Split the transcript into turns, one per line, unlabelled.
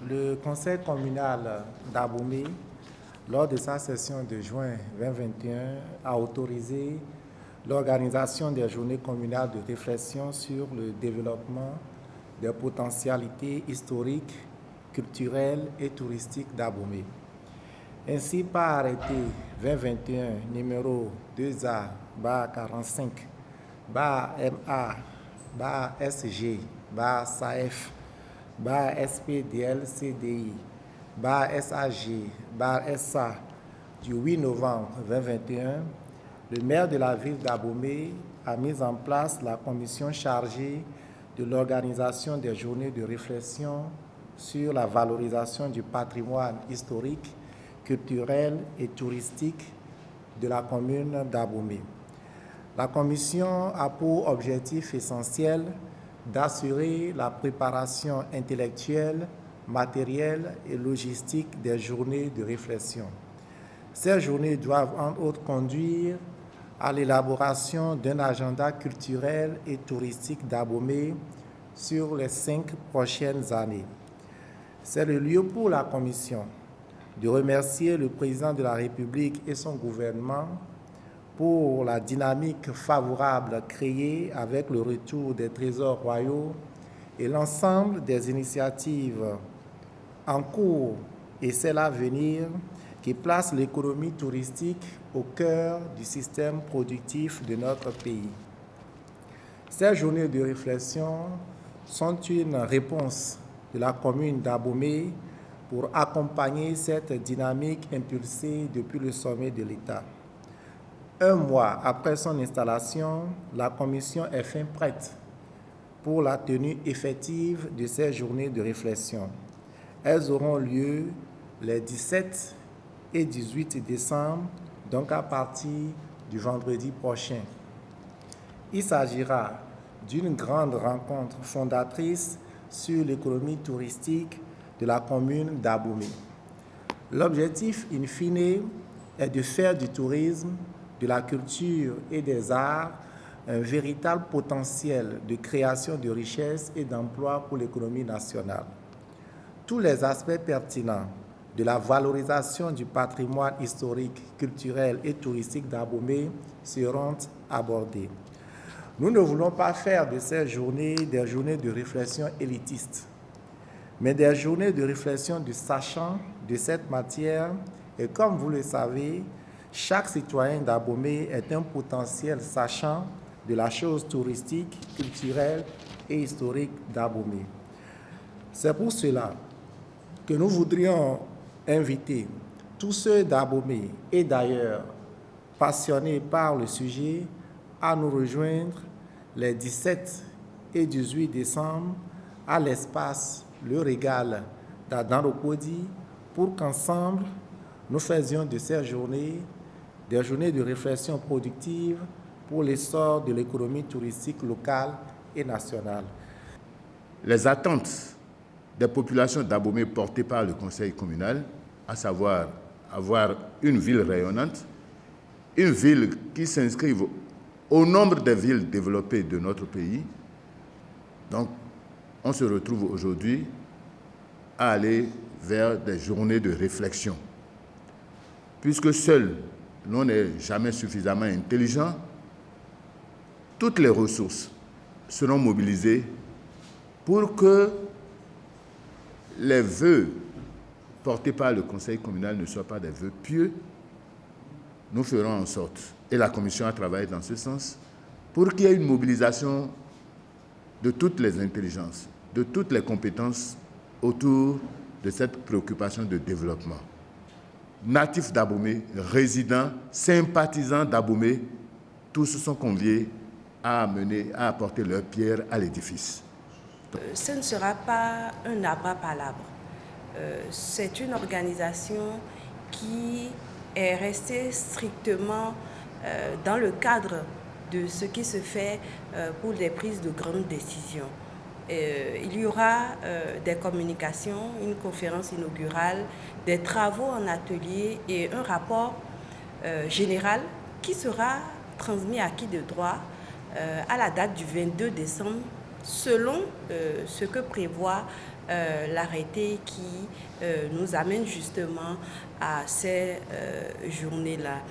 Le conseil communal d'Abomey, lors de sa session de juin 2021, a autorisé l'organisation des journées communales de réflexion sur le développement des potentialités historiques, culturelles et touristiques d'Abomey. Ainsi, par arrêté 2021 numéro 2A-45-MA-SG-SAF SPDL-CDI SAG-SA du 8 novembre 2021, le maire de la ville d'Abomey a mis en place la commission chargée de l'organisation des journées de réflexion sur la valorisation du patrimoine historique, culturel et touristique de la commune d'Abomey. La commission a pour objectif essentiel d'assurer la préparation intellectuelle, matérielle et logistique des journées de réflexion. Ces journées doivent entre autres conduire à l'élaboration d'un agenda culturel et touristique d'Abomey sur les 5 prochaines années. C'est le lieu pour la commission de remercier le président de la République et son gouvernement pour la dynamique favorable créée avec le retour des trésors royaux et l'ensemble des initiatives en cours et celles à venir qui placent l'économie touristique au cœur du système productif de notre pays. Ces journées de réflexion sont une réponse de la commune d'Abomey pour accompagner cette dynamique impulsée depuis le sommet de l'État. Un mois après son installation, la commission est fin prête pour la tenue effective de ces journées de réflexion. Elles auront lieu les 17 et 18 décembre, donc à partir du vendredi prochain. Il s'agira d'une grande rencontre fondatrice sur l'économie touristique de la commune d'Abomey. L'objectif, in fine, est de faire du tourisme, de la culture et des arts un véritable potentiel de création de richesses et d'emplois pour l'économie nationale. Tous les aspects pertinents de la valorisation du patrimoine historique, culturel et touristique d'Abomey seront abordés. Nous ne voulons pas faire de ces journées des journées de réflexion élitistes, mais des journées de réflexion de sachants de cette matière. Et comme vous le savez, chaque citoyen d'Abomey est un potentiel sachant de la chose touristique, culturelle et historique d'Abomey. C'est pour cela que nous voudrions inviter tous ceux d'Abomey et d'ailleurs passionnés par le sujet à nous rejoindre les 17 et 18 décembre à l'espace Le Régal d'Adanropodi pour qu'ensemble nous faisions de ces journées des journées de réflexion productive pour l'essor de l'économie touristique locale et nationale.
Les attentes des populations d'Abomey portées par le conseil communal, à savoir avoir une ville rayonnante, une ville qui s'inscrive au nombre des villes développées de notre pays. Donc, on se retrouve aujourd'hui à aller vers des journées de réflexion. Puisque seul l'on n'est jamais suffisamment intelligent, toutes les ressources seront mobilisées pour que les vœux portés par le conseil communal ne soient pas des vœux pieux. Nous ferons en sorte, et la commission a travaillé dans ce sens, pour qu'il y ait une mobilisation de toutes les intelligences, de toutes les compétences autour de cette préoccupation de développement. Natifs d'Abomey, résidents, sympathisants d'Abomey, tous sont conviés à apporter leur pierre à l'édifice.
Ce ne sera pas un abrapalabre. C'est une organisation qui est restée strictement dans le cadre de ce qui se fait pour les prises de grandes décisions. Il y aura des communications, une conférence inaugurale, des travaux en atelier et un rapport général qui sera transmis à qui de droit à la date du 22 décembre selon ce que prévoit l'arrêté qui nous amène justement à ces journées-là.